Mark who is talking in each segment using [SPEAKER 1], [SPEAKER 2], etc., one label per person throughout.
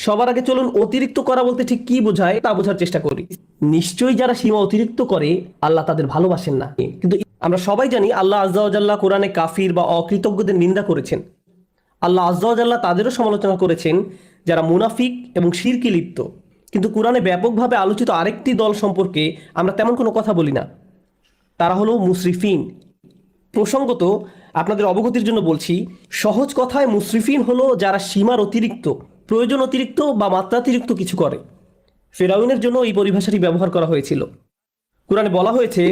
[SPEAKER 1] সবার আগে চলুন অতিরিক্ত করা বলতে ঠিক কি বোঝায় তা বোঝার চেষ্টা করি। নিশ্চয়ই যারা সীমা অতিরিক্ত করে আল্লাহ তাদের ভালোবাসেন না, কিন্তু আমরা সবাই জানি আল্লাহ আজ্জা ওয়া জাল্লা কোরআনে কাফির বা অকৃতজ্ঞদের নিন্দা করেছেন। আল্লাহ আজ্জা ওয়া জাল্লা তাদেরও সমালোচনা করেছেন যারা মুনাফিক এবং শিরকে লিপ্ত। কিন্তু কোরআনে ব্যাপকভাবে আলোচিত আরেকটি দল সম্পর্কে আমরা তেমন কোনো কথা বলি না, তারা হলো মুসরিফিন। প্রসঙ্গত আপনাদের অবগতির জন্য বলছি, সহজ কথায় মুসরিফিন হলো যারা সীমার অতিরিক্ত, প্রয়োজন অতিরিক্ত বা মাত্রাতিরিক্ত কিছু করে। ফেরাউনের জন্য এই পরিভাষাটি ব্যবহার করা হয়েছিল। কোরআনে বলা হয়েছে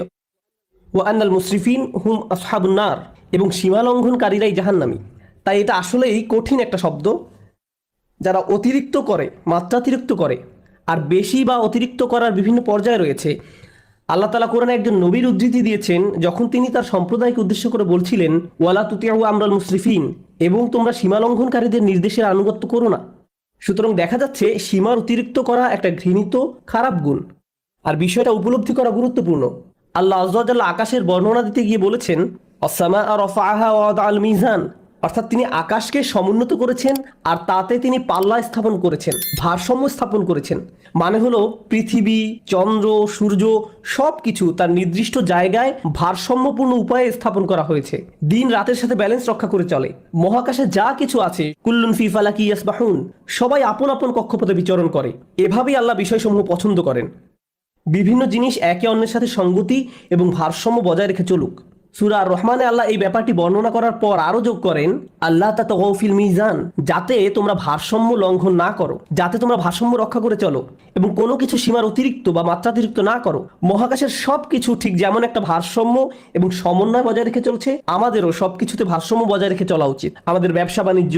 [SPEAKER 1] ওয়া আন্নাল মুসরিফিন হুম আসহাবুন নার, এবং সীমা লঙ্ঘনকারীরাই জাহান্নামী। তাই এটা আসলেই কঠিন একটা শব্দ। যারা অতিরিক্ত করে, মাত্রাতিরিক্ত করে, আর বেশি বা অতিরিক্ত করার বিভিন্ন পর্যায় রয়েছে। আল্লাহ তাআলা কোরআনে একজন নবীর উদ্ধৃতি দিয়েছেন যখন তিনি তার সম্প্রদায়কে উদ্দেশ্য করে বলছিলেন ওয়ালা তুতিউ আমরাল মুসরিফিন, এবং তোমরা সীমালঙ্ঘনকারীদের নির্দেশের আনুগত্য করো না। সুতরাং দেখা যাচ্ছে সীমার অতিরিক্ত করা একটা ঘৃণিত খারাপ গুণ, আর বিষয়টা উপলব্ধি করা গুরুত্বপূর্ণ। আল্লাহ আজ্জা ওয়া জাল্লা আকাশের বর্ণনা দিতে গিয়ে বলেছেন আসসামা রাফাআহা ওয়া ওয়াদাআল মিজান, অর্থাৎ তিনি আকাশকে সমুন্নত করেছেন আর তাতে তিনি পাল্লা স্থাপন করেছেন, ভারসাম্য স্থাপন করেছেন। মানে হলো পৃথিবী, চন্দ্র, সূর্য সব কিছু তার নির্দিষ্ট জায়গায় ভারসাম্যপূর্ণ উপায়ে স্থাপন করা হয়েছে। দিন রাতের সাথে ব্যালেন্স রক্ষা করে চলে। মহাকাশে যা কিছু আছে কুল্লুন ফি ফালাকি ইয়াসবাহুন, সবাই আপন আপন কক্ষপথে বিচরণ করে। এভাবেই আল্লাহ বিষয়সমূহ পছন্দ করেন। বিভিন্ন জিনিস একে অন্যের সাথে সঙ্গতি এবং ভারসাম্য বজায় রেখে চলুক। সূরা আর রহমানে আল্লাহ এই ব্যাপারটি বর্ণনা করার পর আরো যোগ করেন আল্লাহ তাতাগাউ ফিল মিজান, যাতে তোমরা ভারসাম্য লঙ্ঘন না করো, যাতে তোমরা ভারসাম্য রক্ষা করে চলো এবং কোনো কিছু সীমার অতিরিক্ত বা মাত্রাতিরিক্ত না করো। মহাকাশের সবকিছু ঠিক যেমন একটা ভারসাম্য এবং সমন্বয় বজায় রেখে চলছে, আমাদেরও সবকিছুতে ভারসাম্য বজায় রেখে চলা উচিত। আমাদের ব্যবসা বাণিজ্য,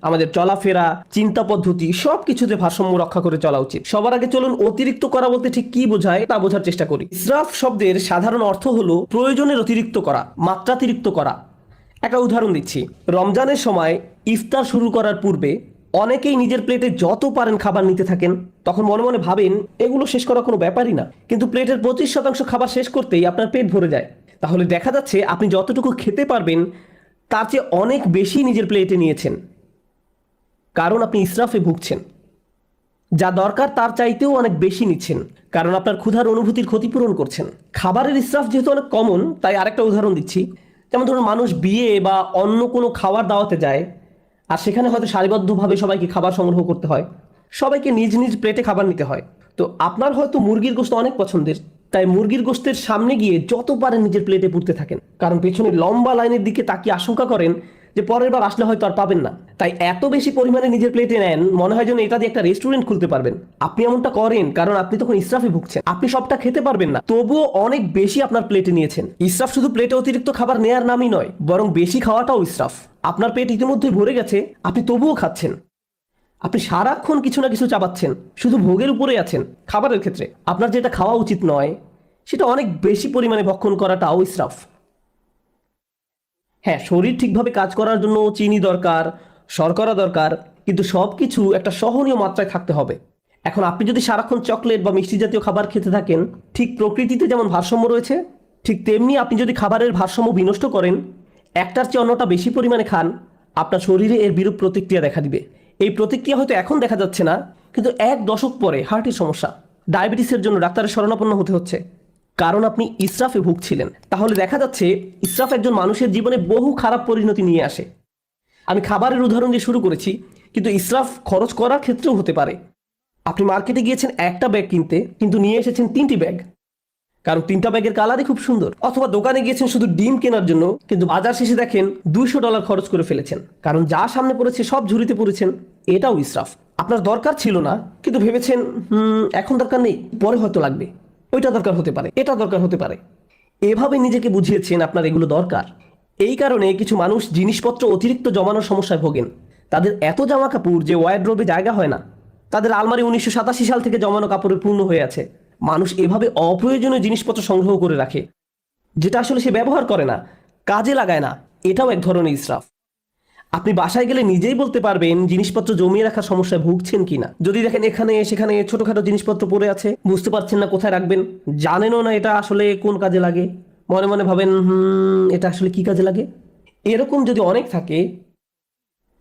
[SPEAKER 1] আমাদের চলাফেরা, চিন্তা পদ্ধতি সবকিছুতে ভারসাম্য রক্ষা করে চলা উচিত। সবার আগে চলুন অতিরিক্ত করা বলতে ঠিক কি বোঝায় তা বোঝার চেষ্টা করি। ইসরাফ শব্দের সাধারণ অর্থ হলো প্রয়োজনের অতিরিক্ত করা, মাত্রাতিরিক্ত করা। একটা উদাহরণ দিচ্ছি, রমজানের সময় ইফতার শুরু করার পূর্বে অনেকেই নিজের প্লেটে যত পারেন খাবার নিতে থাকেন। তখন মনে মনে ভাবেন এগুলো শেষ করা কোনো ব্যাপারই না, কিন্তু প্লেটের 25% খাবার শেষ করতেই আপনার পেট ভরে যায়। তাহলে দেখা যাচ্ছে আপনি যতটুকু খেতে পারবেন তার চেয়ে অনেক বেশি নিজের প্লেটে নিয়েছেন, কারণ আপনি ইসরাফে ভুগছেন। যা দরকার তার চাইতেও অনেক বেশি নিচ্ছেন, কারণ আপনার ক্ষুধার অনুভূতির ক্ষতিপূরণ করছেন। খাবারের ইসরাফ যেহেতু অনেক কমন, তাই আরেকটা উদাহরণ দিচ্ছি। যেমন ধরুন মানুষ বিয়ে বা অন্য কোনো খাবার দাওয়াতে যায়, আর সেখানে হয়তো সারিবদ্ধভাবে সবাইকে খাবার সংগ্রহ করতে হয়, সবাইকে নিজ নিজ প্লেটে খাবার নিতে হয়। তো আপনার হয়তো মুরগির গোশত অনেক পছন্দের, তাই মুরগির গোশতের সামনে গিয়ে যত পারেন নিজের প্লেটে পুরতে থাকেন, কারণ পেছনে লম্বা লাইনের দিকে তাকিয়ে আশঙ্কা করেন যে পরের বার আসলে হয়তো আর পাবেন না। তাই এত বেশি পরিমাণে নিজের প্লেটে নেন, মনে হয় যেন এটা দিয়ে একটা রেস্টুরেন্ট খুলতে পারবেন। আপনি এমনটা করেন কারণ আপনি তখন ইসরাফে ভুগছেন। আপনি সবটা খেতে পারবেন না, তবুও অনেক বেশি আপনার প্লেটে নিয়েছেন। ইসরাফ শুধু প্লেটে অতিরিক্ত খাবার নেয়ার নামই নয়, বরং বেশি খাওয়াটাও ইসরাফ। আপনার পেট ইতিমধ্যে ভরে গেছে, আপনি তবুও খাচ্ছেন। আপনি সারাক্ষণ কিছু না কিছু চাবাচ্ছেন, শুধু ভোগের উপরে আছেন। খাবারের ক্ষেত্রে আপনার যেটা খাওয়া উচিত নয় সেটা অনেক বেশি পরিমাণে ভক্ষণ করাটাও ইসরাফ। হ্যাঁ, শরীর ঠিকভাবে কাজ করার জন্য চিনি দরকার, শর্করা দরকার, কিন্তু সব কিছু একটা সহনীয় মাত্রায় থাকতে হবে। এখন আপনি যদি সারাক্ষণ চকলেট বা মিষ্টি জাতীয় খাবার খেতে থাকেন, ঠিক প্রকৃতিতে যেমন ভারসাম্য রয়েছে, ঠিক তেমনি আপনি যদি খাবারের ভারসাম্য বিনষ্ট করেন, একটার চেয়ে অন্যটা বেশি পরিমাণে খান, আপনার শরীরে এর বিরূপ প্রতিক্রিয়া দেখা দিবে। এই প্রতিক্রিয়া হয়তো এখন দেখা যাচ্ছে না, কিন্তু 1 দশক পরে হার্টের সমস্যা, ডায়াবেটিসের জন্য ডাক্তারের শরণাপন্ন হতে হচ্ছে, কারণ আপনি ইসরাফে ভুগছিলেন। তাহলে দেখা যাচ্ছে ইসরাফ একজন মানুষের জীবনে বহু খারাপ পরিণতি নিয়ে আসে। আমি খাবারের উদাহরণ দিয়ে শুরু করেছি, কিন্তু ইসরাফ খরচ করার ক্ষেত্রেও হতে পারে। আপনি মার্কেটে গিয়েছেন একটা ব্যাগ কিনতে, কিন্তু নিয়ে এসেছেন 3টি ব্যাগ, কারণ 3টা ব্যাগের কালারই খুব সুন্দর। অথবা দোকানে গিয়েছেন শুধু ডিম কেনার জন্য, কিন্তু বাজার শেষে দেখেন $200 খরচ করে ফেলেছেন, কারণ যা সামনে পড়েছে সব ঝুড়িতে পড়েছেন। এটাও ইসরাফ। আপনার দরকার ছিল না, কিন্তু ভেবেছেন এখন দরকার নেই, পরে হয়তো লাগবে। ওইটা দরকার হতে পারে, এটা দরকার হতে পারে। এভাবে নিজেকে বুঝিয়েছেন আপনার এগুলো দরকার। এই কারণে কিছু মানুষ জিনিসপত্র অতিরিক্ত জমানোর সমস্যায় ভোগেন। তাদের এত জামা কাপড় যে ওয়ারড্রোবে জায়গা হয় না। তাদের আলমারি 1987 সাল থেকে জমানো কাপড়ে পূর্ণ হয়ে আছে। মানুষ এভাবে অপ্রয়োজনীয় জিনিসপত্র সংগ্রহ করে রাখে, যেটা আসলে সে ব্যবহার করে না, কাজে লাগায় না। এটাও এক ধরনের ইসরাফ। আপনি বাসায় গেলে নিজেই বলতে পারবেন জিনিসপত্র জমিয়ে রাখার সমস্যায় ভুগছেন কিনা। যদি দেখেন এখানে সেখানে ছোটখাটো জিনিসপত্র পড়ে আছে, বুঝতে পারছেন না কোথায় রাখবেন, জানেনও না এটা আসলে কোন কাজে লাগে, মনে মনে ভাবেন এটা আসলে কি কাজে লাগে, এরকম যদি অনেক থাকে,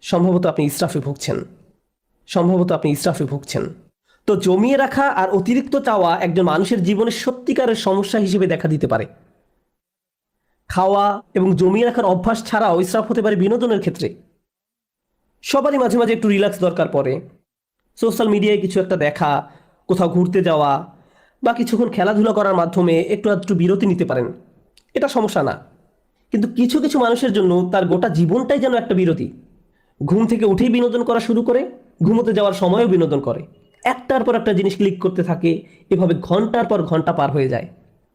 [SPEAKER 1] সম্ভবত আপনি ইসরাফে ভুগছেন। সম্ভবত আপনি ইসরাফে ভুগছেন। তো জমিয়ে রাখা আর অতিরিক্ত চাওয়া একজন মানুষের জীবনে সত্যিকারের সমস্যা হিসেবে দেখা দিতে পারে। খাওয়া এবং জমিয়ে রাখার অভ্যাস ছাড়াও ইসরাফ হতে পারে বিনোদনের ক্ষেত্রে। সবারই মাঝে মাঝে একটু রিল্যাক্স দরকার পড়ে। সোশ্যাল মিডিয়ায় কিছু একটা দেখা, কোথাও ঘুরতে যাওয়া বা কিছুক্ষণ খেলাধুলা করার মাধ্যমে একটু আধটু বিরতি নিতে পারেন, এটা সমস্যা না। কিন্তু কিছু কিছু মানুষের জন্য তার গোটা জীবনটাই যেন একটা বিরতি। ঘুম থেকে উঠেই বিনোদন করা শুরু করে, ঘুমোতে যাওয়ার সময়ও বিনোদন করে, একটার পর একটা জিনিস ক্লিক করতে থাকে, এভাবে ঘন্টার পর ঘন্টা পার হয়ে যায়।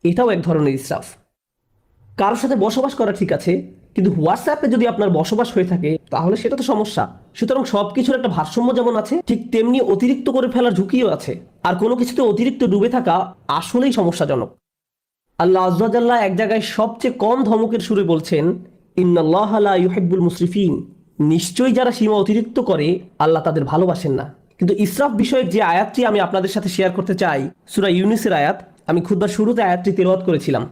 [SPEAKER 1] এটাও এক ধরনের ইসরাফ। কারোর সাথে বসবাস করা ঠিক আছে, কিন্তু হোয়াটসঅ্যাপে যদি আপনার বসবাস হয়ে থাকে তাহলে সেটা তো সমস্যা। সুতরাং সবকিছুর একটা ভারসাম্য যেমন আছে, ঠিক তেমনি অতিরিক্ত করে ফেলার ঝুঁকিও আছে। আর কোনো কিছুতে অতিরিক্ত ডুবে থাকা আসলেই সমস্যাজনক। আল্লাহ আযজা ওয়া জাল্লা এক জায়গায় সবচেয়ে কম ধমকের সুরে বলছেন, ইন্নাল্লাহা লা ইউহিব্বুল মুসরিফিন, নিশ্চয়ই যারা সীমা অতিরিক্ত করে আল্লাহ তাদের ভালোবাসেন না। কিন্তু ইসরাফ বিষয়ক যে আয়াতটি আমি আপনাদের সাথে শেয়ার করতে চাই, সূরা ইউনূসের আয়াত, আমি খুতবার শুরুতে আয়াতটি তেলাওয়াত করেছিলাম।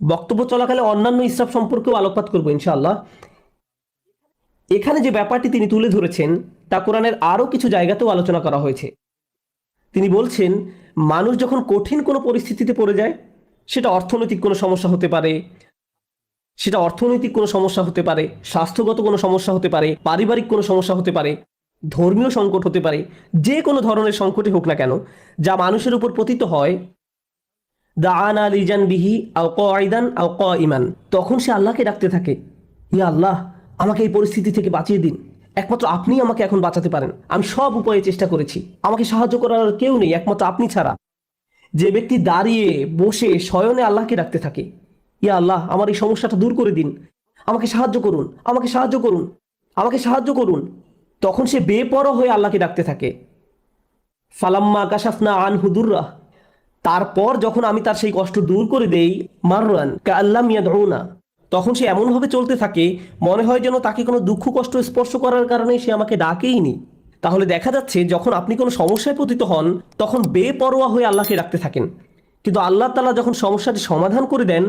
[SPEAKER 1] বক্তব্য চলাকালে অন্যান্য ইসরাফ সম্পর্কেও আলোকপাত করব ইনশাআল্লাহ। এখানে যে ব্যাপারটি তিনি তুলে ধরেছেন তা কোরআনের আরও কিছু জায়গাতেও আলোচনা করা হয়েছে। তিনি বলছেন, মানুষ যখন কঠিন কোনো পরিস্থিতিতে পড়ে যায়, সেটা অর্থনৈতিক কোনো সমস্যা হতে পারে, স্বাস্থ্যগত কোনো সমস্যা হতে পারে, পারিবারিক কোনো সমস্যা হতে পারে, ধর্মীয় সংকট হতে পারে, যে কোনো ধরনের সংকটই হোক না কেন, যা মানুষের উপর পতিত হয়, দাআনা লিজানবিহি আও কাঈদান আও কাঈমান, তখন সে আল্লাহকে ডাকতে থাকে, ইয়া আল্লাহ, আমাকে এই পরিস্থিতি থেকে বাঁচিয়ে দিন। একমাত্র আপনি আমাকে এখন বাঁচাতে পারেন। আমি সব উপায়ে চেষ্টা করেছি, আমাকে সাহায্য করার আর কেউ নেই একমাত্র আপনি ছাড়া। যে ব্যক্তি দাঁড়িয়ে বসে শয়নে আল্লাহকে ডাকতে থাকে, ইয়া আল্লাহ, আমার এই সমস্যাটা দূর করে দিন, আমাকে সাহায্য করুন, আমাকে সাহায্য করুন, আমাকে সাহায্য করুন, তখন সে বেপরোয়া হয়ে আল্লাহকে ডাকতে থাকে। ফালাম্মা কাশাফনা আনহু দুররাহ, তারপর যখন আমি তার সেই কষ্ট দূর করে দেই, মাররান কাআল্লাম ইয়াদউনা, তখন সে এমনভাবে চলতে থাকে মনে হয় যেন তাকে কোনো দুঃখ কষ্ট স্পর্শ করার কারণে সে আমাকে ডাকেইনি। তাহলে দেখা যাচ্ছে যখন আপনি কোনো সমস্যায় পতিত হন তখন বেপরোয়া হয়ে আল্লাহকে ডাকতে থাকেন, কিন্তু আল্লাহ তাআলা যখন সমস্যাটি সমাধান করে দেন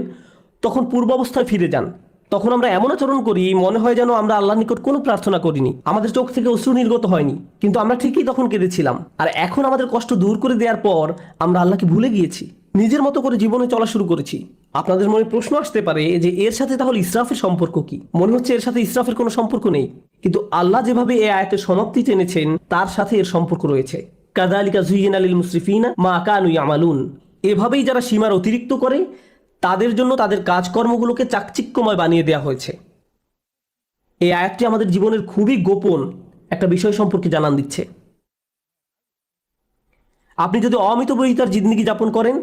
[SPEAKER 1] তখন পূর্বাবস্থায় ফিরে যান। তখন আমরা এমন আচরণ করি মনে হয় যেন আমরা আল্লাহর নিকট কোনো প্রার্থনা করিনি, আমাদের চোখ থেকে অশ্রু নির্গত হয়নি, কিন্তু আমরা ঠিকই তখন কেঁদেছিলাম। আর এখন আমাদের কষ্ট দূর করে দেওয়ার পর আমরা আল্লাহকে ভুলে গিয়েছি, নিজের মতো করে জীবনে চলা শুরু করেছি। আপনাদের মনে প্রশ্ন আসতে পারে যে এর সাথে তাহলে ইসরাফের সম্পর্ক কি? মনে হচ্ছে এর সাথে ইসরাফের কোনো সম্পর্ক নেই, কিন্তু আল্লাহ যেভাবে এই আয়াতের সমাপ্তি টেনেছেন তার সাথে এর সম্পর্ক রয়েছে। কাযালিকা যুয়্যিনা লিল মুসরিফিনা মা কানু ইয়ামালুন, এভাবেই যারা সীমার অতিরিক্ত করে তাদের জন্য তাদের কাজকর্মগুলোকে চাকচিক্যময় বানিয়ে দেওয়া হয়েছে। এই আয়াতটি আমাদের জীবনের খুবই গোপন একটা বিষয় সম্পর্কে জানান দিচ্ছে। আপনি যদি অমিতব্যয়িতার জিন্দেগি যাপন করেন,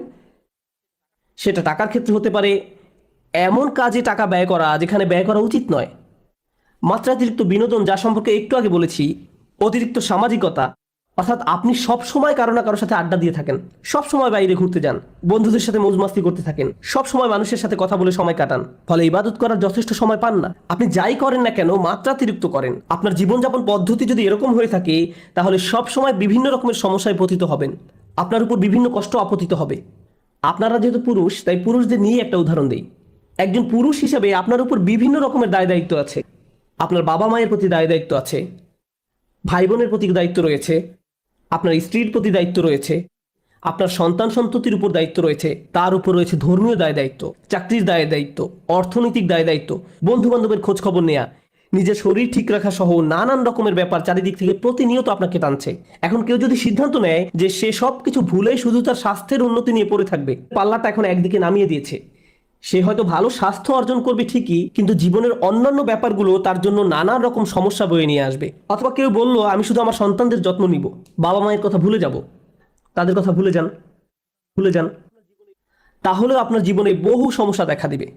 [SPEAKER 1] সেটা টাকার ক্ষেত্রে হতে পারে, এমন কাজে টাকা ব্যয় করা যেখানে ব্যয় করা উচিত নয়, মাত্রাতিরিক্ত বিনোদন যা সম্পর্কে একটু আগে বলেছি, অতিরিক্ত সামাজিকতা, অর্থাৎ আপনি সব সময় কারো না কারোর সাথে আড্ডা দিয়ে থাকেন, সব সময় বাইরে ঘুরতে যান, বন্ধুদের সাথে মৌজমাস্তি করতে থাকেন, সব সময় মানুষের সাথে কথা বলে সময় কাটান, ফলে ইবাদত করার যথেষ্ট সময় পান না। আপনি যাই করেন না কেন মাত্রাতিরিক্ত করেন। আপনার জীবনযাপন পদ্ধতি যদি এরকম হয়ে থাকে তাহলে সব সময় বিভিন্ন রকমের সমস্যায় পতিত হবেন, আপনার উপর বিভিন্ন কষ্ট আপতিত হবে। আপনারা যেহেতু পুরুষ, তাই পুরুষদের নিয়ে একটা উদাহরণ দিই। একজন পুরুষ হিসেবে আপনার উপর বিভিন্ন রকমের দায় দায়িত্ব আছে। আপনার বাবা মায়ের প্রতি দায় দায়িত্ব আছে, ভাই বোনের প্রতি দায়িত্ব রয়েছে, আপনার স্ত্রীর প্রতি দায়িত্ব রয়েছে, আপনার সন্তান সন্ততির উপর দায়িত্ব রয়েছে, তার উপর রয়েছে ধর্মীয় দায় দায়িত্ব, চাকরির দায় দায়িত্ব, অর্থনৈতিক দায় দায়িত্ব, বন্ধু বান্ধবের খোঁজ খবর নেয়া, নিজের শরীর ঠিক রাখা সহ নানান রকমের ব্যাপার চারিদিক থেকে প্রতিনিয়ত আপনাকে টানছে। এখন কেউ যদি সিদ্ধান্ত নেয় যে সে সব কিছু ভুলে শুধু তার স্বাস্থ্যের উন্নতি নিয়ে পড়ে থাকবে, পাল্লাটা এখন একদিকে নামিয়ে দিয়েছে, সে হয়তো ভালো স্বাস্থ্য অর্জন করবে ঠিকই, কিন্তু জীবনের অন্যান্য ব্যাপারগুলো তার জন্য নানান রকম সমস্যা বয়ে নিয়ে আসবে। অথবা কেউ বললো আমি শুধু আমার সন্তানদের যত্ন নিব, বাবা মায়ের কথা ভুলে যাব, তাদের কথা ভুলে যান, তাহলেও আপনার জীবনে বহু সমস্যা দেখা দিবে।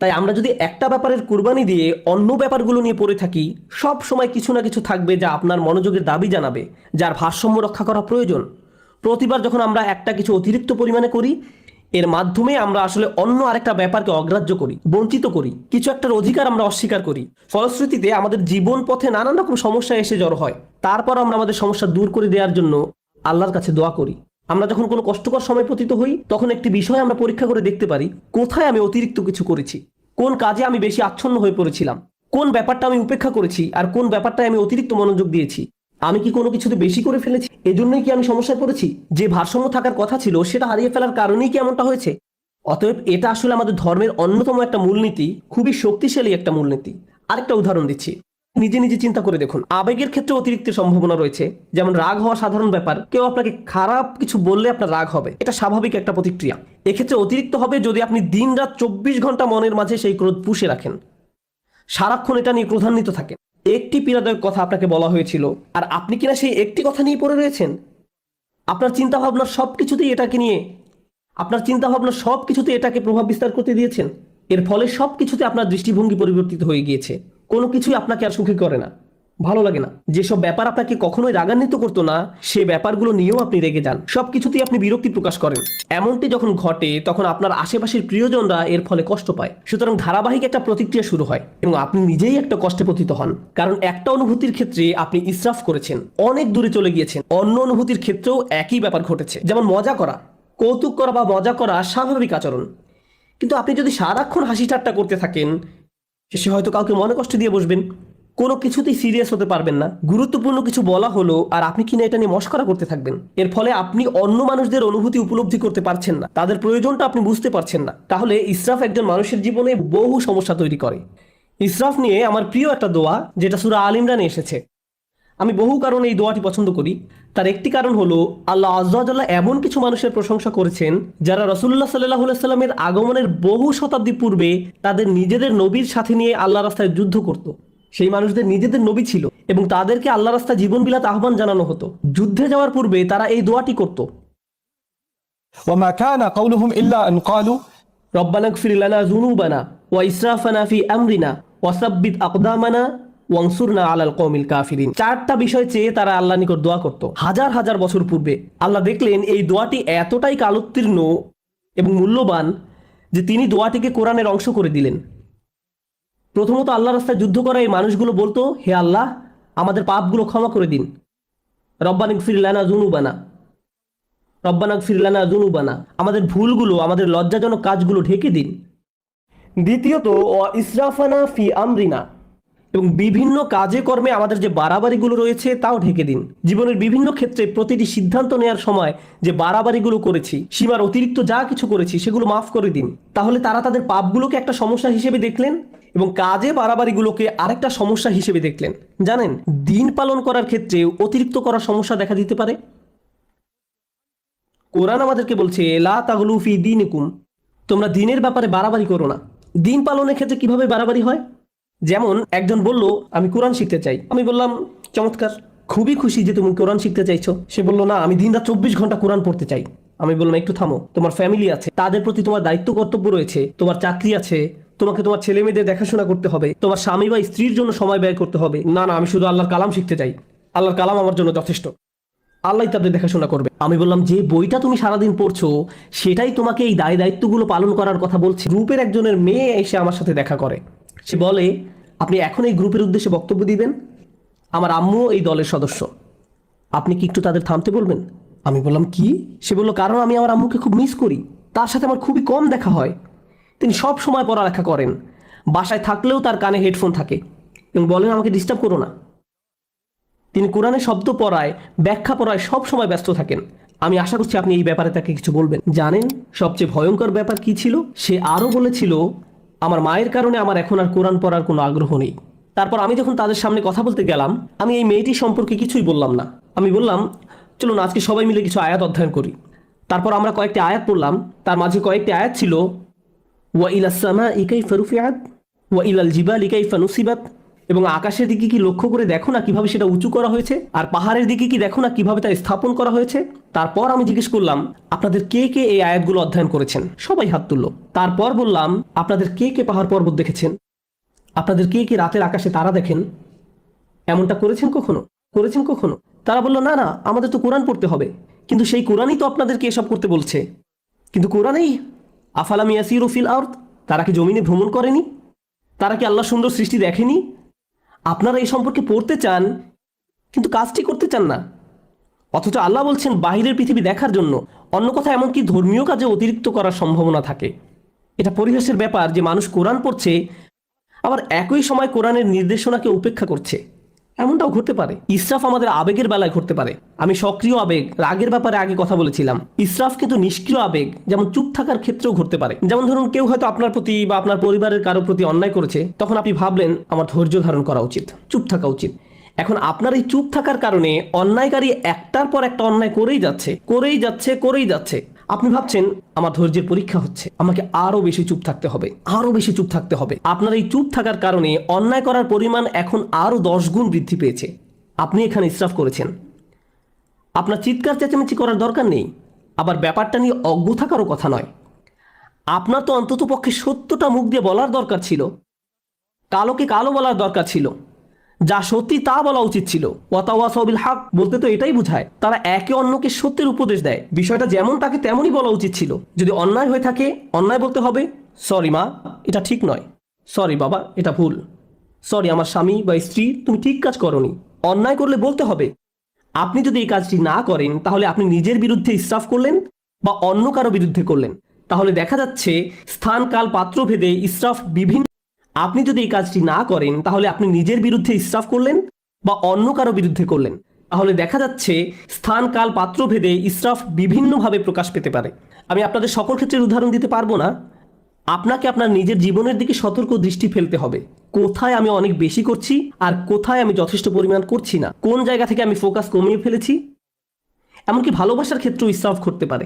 [SPEAKER 1] তাই আমরা যদি একটা ব্যাপারের কুরবানি দিয়ে অন্য ব্যাপারগুলো নিয়ে পড়ে থাকি, সব সময় কিছু না কিছু থাকবে যা আপনার মনোযোগের দাবি জানাবে, যার ভারসাম্য রক্ষা করা প্রয়োজন। প্রতিবার যখন আমরা একটা কিছু অতিরিক্ত পরিমাণে করি, এর মাধ্যমে আমরা আসলে অন্য আরেকটা ব্যাপারকে অগ্রাহ্য করি, বঞ্চিত করি, কিছু একটার অধিকার আমরা অস্বীকার করি। ফলশ্রুতিতে আমাদের জীবন পথে নানান রকম সমস্যা এসে জড়ো হয়। তারপর আমরা আমাদের সমস্যা দূর করে দেওয়ার জন্য আল্লাহর কাছে দোয়া করি। আমরা যখন কোনো কষ্টকর সময় পতিত হই তখন একটি বিষয় আমরা পরীক্ষা করে দেখতে পারি, কোথায় আমি অতিরিক্ত কিছু করেছি, কোন কাজে আমি বেশি আচ্ছন্ন হয়ে পড়েছিলাম, কোন ব্যাপারটা আমি উপেক্ষা করেছি আর কোন ব্যাপারটায় আমি অতিরিক্ত মনোযোগ দিয়েছি। আমি কি কোনো কিছুতে বেশি করে ফেলেছি? এজন্যই কি আমি সমস্যায় পড়েছি? যে ভারসাম্য থাকার কথা ছিল সেটা হারিয়ে ফেলার কারণেই কি এমনটা হয়েছে? অতএব এটা আসলে আমাদের ধর্মের অন্যতম একটা মূলনীতি, খুবই শক্তিশালী একটা মূলনীতি। আরেকটা উদাহরণ দিচ্ছি, নিজে নিজে চিন্তা করে দেখুন, আবেগের ক্ষেত্রে অতিরিক্ত সম্ভাবনা রয়েছে। যেমন রাগ হওয়া সাধারণ ব্যাপার, কেউ আপনাকে খারাপ কিছু বললে আপনার রাগ হবে, এটা স্বাভাবিক একটা প্রতিক্রিয়া। এক্ষেত্রে অতিরিক্ত হবে যদি আপনি দিন রাত 24 ঘন্টা মনের মাঝে সেই ক্রোধ পুষে রাখেন, সারাক্ষণ এটা নিয়ে ক্রোধান্বিত থাকেন। একটি পীড়াদায়ক কথা আপনাকে বলা হয়েছিল আর আপনি কিনা সেই একটি কথা নিয়ে পড়ে রয়েছেন। আপনার চিন্তা ভাবনা সবকিছুতেই এটাকে নিয়ে, আপনার চিন্তা ভাবনা সবকিছুতে এটাকে প্রভাব বিস্তার করতে দিয়েছেন। এর ফলে সবকিছুতে আপনার দৃষ্টিভঙ্গি পরিবর্তিত হয়ে গিয়েছে। কোনো কিছুই আপনাকে আর সুখী করে না, ভালো লাগে না। যেসব ব্যাপার আপনাকে কখনোই রাগান্বিত করতো না, সে ব্যাপারগুলো নিয়েও আপনি রেগে যান, সবকিছুতেই আপনি বিরক্তি প্রকাশ করেন। এমনটি যখন ঘটে তখন আপনার আশেপাশের প্রিয়জনরা এর ফলে কষ্ট পায়। সুতরাং ধারাবাহিক একটা প্রতিক্রিয়া শুরু হয় এবং আপনি নিজেই একটা কষ্টে পতিত হন। কারণ একটা অনুভূতির ক্ষেত্রে আপনি ইসরাফ করেছেন, অনেক দূরে চলে গিয়েছেন। অন্য অনুভূতির ক্ষেত্রেও একই ব্যাপার ঘটেছে। যেমন মজা করা, কৌতুক করা বা মজা করা স্বাভাবিক আচরণ, কিন্তু আপনি যদি সারাক্ষণ হাসি ঠাট্টা করতে থাকেন, শেষে হয়তো কাউকে মনে কষ্ট দিয়ে বসবেন, কোনো কিছুতেই সিরিয়াস হতে পারবেন না। গুরুত্বপূর্ণ কিছু বলা হলো আর আপনি কিনা এটা নিয়ে মশকরা করতে থাকবেন। এর ফলে আপনি অন্য মানুষদের অনুভূতি উপলব্ধি করতে পারছেন না, তাদের প্রয়োজনটা আপনি বুঝতে পারছেন না। তাহলে ইসরাফ একজন মানুষের জীবনে বহু সমস্যা তৈরি করে। ইসরাফ নিয়ে আমার প্রিয় একটা দোয়া, যেটা সূরা আল ইমরানে এসেছে। আমি বহু কারণে এই দোয়াটি পছন্দ করি। তার একটি কারণ হলো আল্লাহ আযজা ওয়া জাল্লা এমন কিছু মানুষের প্রশংসা করেছেন যারা রাসূলুল্লাহ সাল্লাল্লাহু আলাইহি সাল্লামের আগমনের বহু শতাব্দী পূর্বে তাদের নিজেদের নবীর সাথে নিয়ে আল্লাহর রাস্তায় যুদ্ধ করত। সেই মানুষদের নিজেদের নবী ছিল এবং তাদেরকে আল্লাহর রাস্তায় জীবন বিলাত আহ্বান জানানো হতো। যুদ্ধে যাওয়ার পূর্বে তারা এই দোয়াটি করত,
[SPEAKER 2] وما كان قولهم إلا أن قالوا
[SPEAKER 1] রব্বানা ইগফির লানা যুনুবানা ওয়া ইসরাফানা ফি আমরিনা ওয়া সাব্বিত আকদামানা ওয়ানসুরনা আলাল কওমিল কাফিরিন। চারটা বিষয় চেয়ে তারা আল্লাহর নিকট দোয়া করত হাজার হাজার বছর পূর্বে। আল্লাহ দেখলেন এই দোয়াটি এতটাই কালোত্তীর্ণ এবং মূল্যবান যে তিনি দোয়াটিকে কোরআনের অংশ করে দিলেন। প্রথমত আল্লাহর রাস্তায় যুদ্ধ করা এই মানুষগুলো বলতো, হে আল্লাহ, আমাদের পাপগুলো ক্ষমা করে দিন। রব্বানা ইগফির লানা যুনুবানা, রব্বানা ইগফির লানা যুনুবানা, আমাদের ভুলগুলো, আমাদের লজ্জাজনক কাজগুলো ঢেকে দিন। দ্বিতীয়ত ওয়া ইসরাফানা ফি আমরিনা, এবং বিভিন্ন কাজে কর্মে আমাদের যে বাড়াবাড়িগুলো রয়েছে তাও ঢেকে দিন। জীবনের বিভিন্ন ক্ষেত্রে প্রতিটি সিদ্ধান্ত নেওয়ার সময় যে বাড়াবাড়িগুলো করেছি, সীমার অতিরিক্ত যা কিছু করেছি, সেগুলো মাফ করে দিন। তাহলে তারা তাদের পাপগুলোকে একটা সমস্যা হিসেবে দেখলেন এবং কাজে বাড়াবাড়িগুলোকে আরেকটা সমস্যা হিসেবে দেখলেন। জানেন, দিন পালন করার ক্ষেত্রে অতিরিক্ত করার সমস্যা দেখা দিতে পারে। কোরআন আমাদেরকে বলছে লা তাগলু ফি দীনিকুম, তোমরা দিনের ব্যাপারে বাড়াবাড়ি করো না। দিন পালনের ক্ষেত্রে কিভাবে বাড়াবাড়ি হয়? যেমন একজন বলল আমি কোরআন শিখতে চাই, আমি বললাম চমৎকার, খুবই খুশি যে তুমি কোরআন শিখতে চাইছো। সে বলল না, আমি দিনরাত 24 ঘন্টা কোরআন পড়তে চাই। আমি বললাম একটু থামো, তোমার ফ্যামিলি আছে, তাদের প্রতি তোমার দায়িত্ব কর্তব্য রয়েছে, তোমার চাকরি আছে, তোমাকে তোমার ছেলে মেয়েদের দেখাশোনা করতে হবে, তোমার স্বামী বা স্ত্রীর জন্য সময় ব্যয় করতে হবে। না না, আমি শুধু আল্লাহর কালাম শিখতে চাই, আল্লাহর কালাম আমার জন্য যথেষ্ট, আল্লাহ তাদের দেখাশোনা করবে। আমি বললাম যে বইটা তুমি সারাদিন পড়ছো সেটাই তোমাকে এই দায় দায়িত্বগুলো পালন করার কথা বলছে। গ্রুপের একজনের মেয়ে এসে আমার সাথে দেখা করে, সে বলে আপনি এখন এই গ্রুপের উদ্দেশ্যে বক্তব্য দিবেন, আমার আম্মুও এই দলের সদস্য, আপনি কি একটু তাদের থামতে বলবেন? আমি বললাম কি? সে বলল কারণ আমি আমার আম্মুকে খুব মিস করি, তার সাথে আমার খুবই কম দেখা হয়, তিনি সব সময় পড়ালেখা করেন, বাসায় থাকলেও তার কানে হেডফোন থাকে এবং বলেন আমাকে ডিস্টার্ব করো না। তিনি কোরআনে শব্দ পড়ায়, ব্যাখ্যা পড়ায় সব সময় ব্যস্ত থাকেন। আমি আশা করছি আপনি এই ব্যাপারে তাকে কিছু বলবেন। জানেন সবচেয়ে ভয়ঙ্কর ব্যাপার কি ছিল? সে আরও বলেছিল আমার মায়ের কারণে আমার এখন আর কোরআন পড়ার কোনো আগ্রহ নেই। তারপর আমি যখন তাদের সামনে কথা বলতে গেলাম, আমি এই মেয়েটি সম্পর্কে কিছুই বললাম না। আমি বললাম চলুন আজকে সবাই মিলে কিছু আয়াত অধ্যয়ন করি। তারপর আমরা কয়েকটি আয়াত পড়লাম, তার মাঝে কয়েকটি আয়াত ছিল ওয়া ইলাস সামাই কাইফা রুফিআত ওয়া ইলাল জিবালি কাইফা নুসিবাত, এবং আকাশের দিকে কি লক্ষ্য করে দেখো না কিভাবে সেটা উঁচু করা হয়েছে, আর পাহাড়ের দিকে কি দেখো না কিভাবে তা স্থাপন করা হয়েছে। তারপর আমি জিজ্ঞেস করলাম আপনাদের কে কে এই আয়াতগুলো অধ্যয়ন করেছেন? সবাই হাত তুলল। তারপর বললাম আপনাদের কে কে পাহাড় পর্বত দেখেছেন? আপনাদের কে কে রাতের আকাশে তারা দেখেন? এমনটা করেছেন কখনো? করেছেন কখনো? তারা বলল না না, আমাদের তো কোরআন পড়তে হবে। কিন্তু সেই কোরআনই তো আপনাদেরকে এসব করতে বলছে। কিন্তু কোরআনেই আফালাম ইয়াসিরু ফিল আরদ, তারা কি জমিনে ভ্রমণ করেনি? তারা কি আল্লাহ সুন্দর সৃষ্টি দেখেনি? আপনারা এই সম্পর্কে পড়তে চান কিন্তু কাজটি করতে চান না। অথচ আল্লাহ বলছেন বাহিরের পৃথিবী দেখার জন্য। অন্য কথা, এমনকি ধর্মীয় কাজে অতিরিক্ত করার সম্ভাবনা থাকে। এটা পরিহাসের ব্যাপার যে মানুষ কোরআন পড়ছে আবার একই সময় কোরআনের নির্দেশনাকে উপেক্ষা করছে। এমনটাও ঘটতে পারে। ইসরাফ আমাদের আবেগের বেলায় ঘটতে পারে। আমি সক্রিয় আবেগ, রাগের ব্যাপারে আগে কথা বলেছিলাম। ইসরাফ কিন্তু নিষ্ক্রিয় আবেগ, যেমন চুপ থাকার ক্ষেত্রেও ঘটতে পারে। যেমন ধরুন, কেউ হয়তো আপনার প্রতি বা আপনার পরিবারের কারো প্রতি অন্যায় করেছে, তখন আপনি ভাবলেন আমার ধৈর্য ধারণ করা উচিত, চুপ থাকা উচিত। এখন আপনার এই চুপ থাকার কারণে অন্যায়কারী একটার পর একটা অন্যায় করেই যাচ্ছে। আপনি ভাবছেন আমার ধৈর্যের পরীক্ষা হচ্ছে, আমাকে আরো বেশি চুপ থাকতে হবে। আপনার এই চুপ থাকার কারণে অন্যায় করার পরিমাণ এখন আরো 10 গুণ বৃদ্ধি পেয়েছে। আপনি এখানে ইসরাফ করেছেন। আপনার চিৎকার চেঁচামেচি করার দরকার নেই, আবার ব্যাপারটা নিয়ে অজ্ঞ থাকারও কথা নয়। আপনার তো অন্তত পক্ষে সত্যটা মুখ দিয়ে বলার দরকার ছিল, কালোকে কালো বলার দরকার ছিল, যা সত্যি তা বলা উচিত ছিল। ওয়াতাওয়াসাউ বিল হক বলতে তো এটাই বোঝায়, তারা একে অন্যকে সত্যের উপদেশ দেয়। বিষয়টা যেমন তাকে তেমনই বলা উচিত ছিল। যদি অন্যায় হয়ে থাকে, অন্যায় বলতে হবে, সরি মা, এটা ঠিক নয়, সরি বাবা, এটা ভুল, সরি আমার স্বামী বা স্ত্রী, তুমি ঠিক কাজ করনি। অন্যায় করলে বলতে হবে। আপনি যদি এই কাজটি না করেন, তাহলে আপনি নিজের বিরুদ্ধে ইসরাফ করলেন বা অন্য কারো বিরুদ্ধে করলেন। তাহলে দেখা যাচ্ছে স্থান কাল পাত্র ভেদে ইসরাফ বিভিন্ন। আপনি যদি এই কাজটি না করেন, তাহলে আপনি নিজের বিরুদ্ধে ইসরাফ করলেন বা অন্য কারো বিরুদ্ধে করলেন। তাহলে দেখা যাচ্ছে স্থান কাল পাত্র ভেদে ইসরাফ বিভিন্নভাবে প্রকাশ পেতে পারে। আমি আপনাদের সকল ক্ষেত্রের উদাহরণ দিতে পারবো না। আপনাকে আপনার নিজের জীবনের দিকে সতর্ক দৃষ্টি ফেলতে হবে। কোথায় আমি অনেক বেশি করছি আর কোথায় আমি যথেষ্ট পরিমাণ করছি না, কোন জায়গা থেকে আমি ফোকাস কমিয়ে ফেলেছি। এমনকি ভালোবাসার ক্ষেত্রেও ইসরাফ করতে পারে।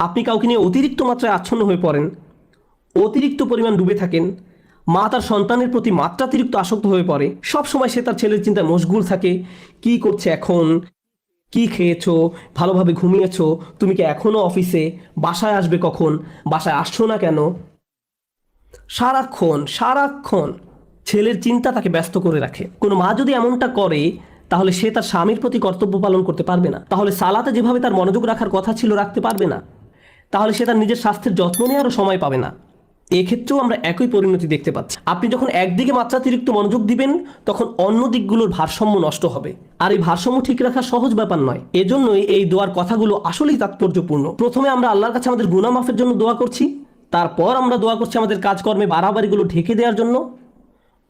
[SPEAKER 1] আপনি কাউকে নিয়ে অতিরিক্ত মাত্রায় আচ্ছন্ন হয়ে পড়েন, অতিরিক্ত পরিমাণ ডুবে থাকেন। মা তার সন্তানের প্রতি মাত্রাতিরিক্ত আসক্ত হয়ে পড়ে, সব সময় সে তার ছেলের চিন্তায় মশগুল থাকে। কি করছে এখন, কি খেয়েছো, ভালোভাবে ঘুমিয়েছো, তুমি কি এখনো অফিসে, বাসায় আসবে কখন, বাসায় আসছো না কেন। সারাক্ষণ ছেলের চিন্তা তাকে ব্যস্ত করে রাখে। কোনো মা যদি এমনটা করে, তাহলে সে তার স্বামীর প্রতি কর্তব্য পালন করতে পারবে না। তাহলে সালাতে যেভাবে তার মনোযোগ রাখার কথা ছিল রাখতে পারবে না। তাহলে সে তার নিজের স্বাস্থ্যের যত্ন নেওয়ারও সময় পাবে না। এক্ষেত্রেও আমরা একই পরিণতি দেখতে পাচ্ছি। আপনি যখন একদিকে মাত্রাতিরিক্ত মনোযোগ দিবেন, তখন অন্য দিকগুলোর ভারসাম্য নষ্ট হবে। আর এই ভারসাম্য ঠিক রাখা সহজ ব্যাপার নয়। এজন্যই এই দোয়ার কথাগুলো আসলেই তাৎপর্যপূর্ণ। প্রথমে আমরা আল্লাহর কাছে আমাদের গুনাহ মাফের জন্য দোয়া করছি, তারপর আমরা দোয়া করছি আমাদের কাজকর্মে বাড়াবাড়িগুলো ঢেকে দেওয়ার জন্য।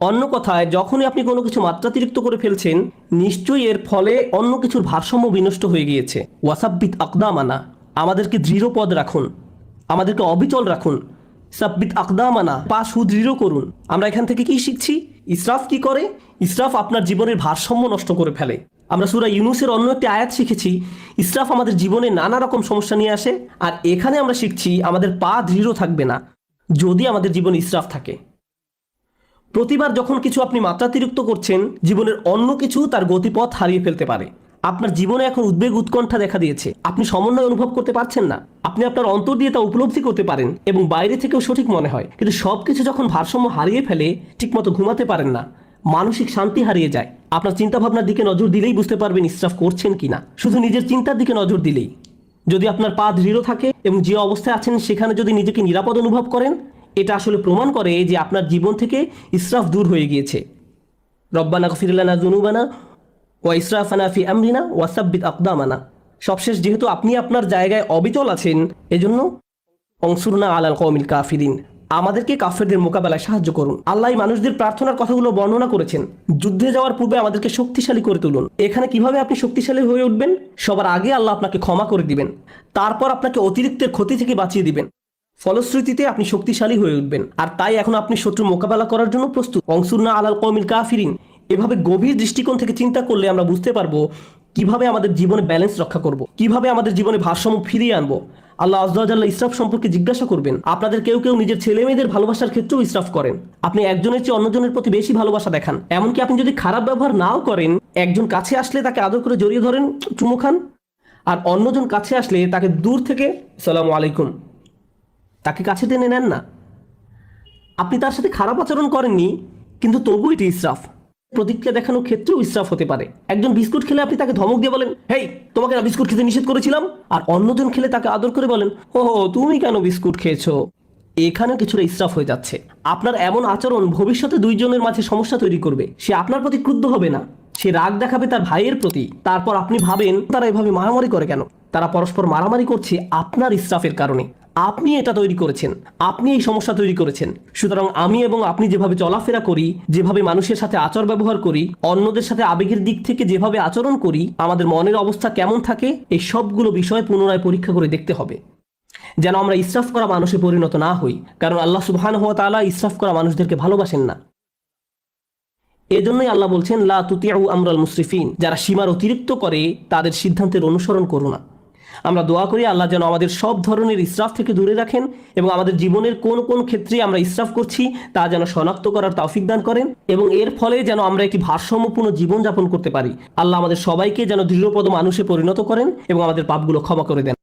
[SPEAKER 1] অন্য কথায়, যখনই আপনি কোনো কিছু মাত্রাতিরিক্ত করে ফেলছেন, নিশ্চয়ই এর ফলে অন্য কিছুর ভারসাম্য বিনষ্ট হয়ে গিয়েছে। ওয়াসাব্বিত আকদামানা, আমাদেরকে দৃঢ় পদ রাখুন, আমাদেরকে অবিচল রাখুন। সাব্বিত আকদামানা, পা সুদৃঢ় করুন। আমরা এখান থেকে কি শিখছি? ইসরাফ কি করে? ইসরাফ আপনার জীবনের ভারসাম্য নষ্ট করে ফেলে। আমরা সূরা ইউনূসের অন্য একটি আয়াত শিখেছি, ইসরাফ আমাদের জীবনে নানা রকম সমস্যা নিয়ে আসে। আর এখানে আমরা শিখছি আমাদের পা দৃঢ় থাকবে না যদি আমাদের জীবনে ইসরাফ থাকে। প্রতিবার যখন কিছু আপনি মাত্রাতিরিক্ত করছেন, জীবনের অন্য কিছু তার গতিপথ হারিয়ে ফেলতে পারে। আপনার জীবনে এখন উদ্বেগ উৎকণ্ঠা দেখা দিয়েছে, আপনি সমন্বয় অনুভব করতে পারছেন না। আপনি আপনার অন্তর দিয়ে তা উপলব্ধি করতে পারেন এবং বাইরে থেকেও সঠিক মনে হয়, কিন্তু সবকিছু যখন ভারসাম্য হারিয়ে ফেলে, ঠিকমতো ঘুমাতে পারেন না, মানসিক শান্তি হারিয়ে যায়। আপনার চিন্তা ভাবনার দিকে নজর দিলেই বুঝতে পারবেন ইসরাফ করছেন কিনা। শুধু নিজের চিন্তার দিকে নজর দিলেই, যদি আপনার পা দৃঢ় থাকে এবং যে অবস্থায় আছেন সেখানে যদি নিজেকে নিরাপদ অনুভব করেন, এটা আসলে প্রমাণ করে যে আপনার জীবন থেকে ইসরাফ দূর হয়ে গিয়েছে। রব্বানা গফির লানা যুনুবানা ওয়া ইসরাফানা ফি আমরিনা ওয়া সাব্বিত আকদামানা। সবশেষ, যেহেতু আপনি আপনার জায়গায় অবিচল আছেন, এজন্য অনসুরনা আলাল কওমিল কাফিরিন, আমাদেরকে কাফেরদের মোকাবেলায় সাহায্য করুন। আল্লাহ মানুষদের প্রার্থনার কথাগুলো বর্ণনা করেছেন। যুদ্ধে যাওয়ার পূর্বে আমাদেরকে শক্তিশালী করে তুলুন। এখানে কিভাবে আপনি শক্তিশালী হয়ে উঠবেন? সবার আগে আল্লাহ আপনাকে ক্ষমা করে দিবেন, তারপর আপনাকে অতিরিক্তের ক্ষতি থেকে বাঁচিয়ে দিবেন। ফলশ্রুতিতে আপনি শক্তিশালী হয়ে উঠবেন। আর তাই এখন আপনি শত্রু মোকাবেলা করার জন্য প্রস্তুত। অনসুরনা আলাল কওমিল কাফিরিন। এভাবে গভীর দৃষ্টিকোণ থেকে চিন্তা করলে আমরা বুঝতে পারবো কিভাবে আমাদের জীবনে ব্যালেন্স রক্ষা করব, কিভাবে আমাদের জীবনে ভারসাম্য ফিরিয়ে আনবো। আল্লাহ আযজা ওয়া জাল্লা ইসরাফ সম্পর্কে জিজ্ঞাসা করবেন। আপনাদের কেউ কেউ নিজের ছেলে মেয়েদের ভালোবাসার ক্ষেত্রেও ইসরাফ করেন। আপনি একজনের চেয়ে অন্যজনের প্রতি বেশি ভালোবাসা দেখান। এমনকি আপনি যদি খারাপ ব্যবহার নাও করেন, একজন কাছে আসলে তাকে আদর করে জড়িয়ে ধরেন, চুমু খান, আর অন্যজন কাছে আসলে তাকে দূর থেকে আসসালামু আলাইকুম, তাকে কাছে টেনে নেন না। আপনি তার সাথে খারাপ আচরণ করেননি, কিন্তু তবু এটি ইসরাফ। প্রতিক্রিয়া দেখানোর ক্ষেত্রেও ইসরাফ হতে পারে। একজন বিস্কুট খেলে আপনি তাকে ধমক দিয়ে বলেন, হেই তোমাকে না বিস্কুট খেতে নিষেধ করেছিলাম, আর অন্যজন খেলে তাকে আদর করে বলেন, ও তুমি কেন বিস্কুট খেয়েছো। এখানে কিছুটা ইসরাফ হয়ে যাচ্ছে। আপনার এমন আচরণ ভবিষ্যতে দুইজনের মাঝে সমস্যা তৈরি করবে। সে আপনার প্রতি ক্রুদ্ধ হবে না, সে রাগ দেখাবে তার ভাইয়ের প্রতি। তারপর আপনি ভাবেন তারা এভাবে মারামারি করে কেন। তারা পরস্পর মারামারি করছে আপনার ইসরাফের কারণে। আপনি এটা তৈরি করেছেন, আপনি এই সমস্যা তৈরি করেছেন। সুতরাং আমি এবং আপনি যেভাবে চলাফেরা করি, যেভাবে মানুষের সাথে আচার ব্যবহার করি, অন্যদের সাথে আবেগের দিক থেকে যেভাবে আচরণ করি, আমাদের মনের অবস্থা কেমন থাকে, এই সবগুলো বিষয় পুনরায় পরীক্ষা করে দেখতে হবে, যেন আমরা ইসরাফ করা মানুষে পরিণত না হই। কারণ আল্লাহ সুবহানাহু ওয়া তাআলা ইসরাফ করা মানুষদেরকে ভালোবাসেন না। এজন্যই আল্লাহ বলছেন, লা তুতিউ আমরাল মুসরিফিন, যারা সীমার অতিরিক্ত করে তাদের সিদ্ধান্তের অনুসরণ করো না। আমরা দোয়া করি আল্লাহ যেন আমাদের সব ধরনের ইসরাফ থেকে দূরে রাখেন এবং আমাদের জীবনের কোন কোন ক্ষেত্রে আমরা ইসরাফ করছি তা যেন শনাক্ত করার তৌফিক দান করেন এবং এর ফলে যেন আমরা একটি ভারসাম্যপূর্ণ জীবন যাপন করতে পারি। আল্লাহ আমাদের সবাইকে যেন দৃঢ়পদ মানুষে পরিণত করেন এবং আমাদের পাপগুলো ক্ষমা করে দেন।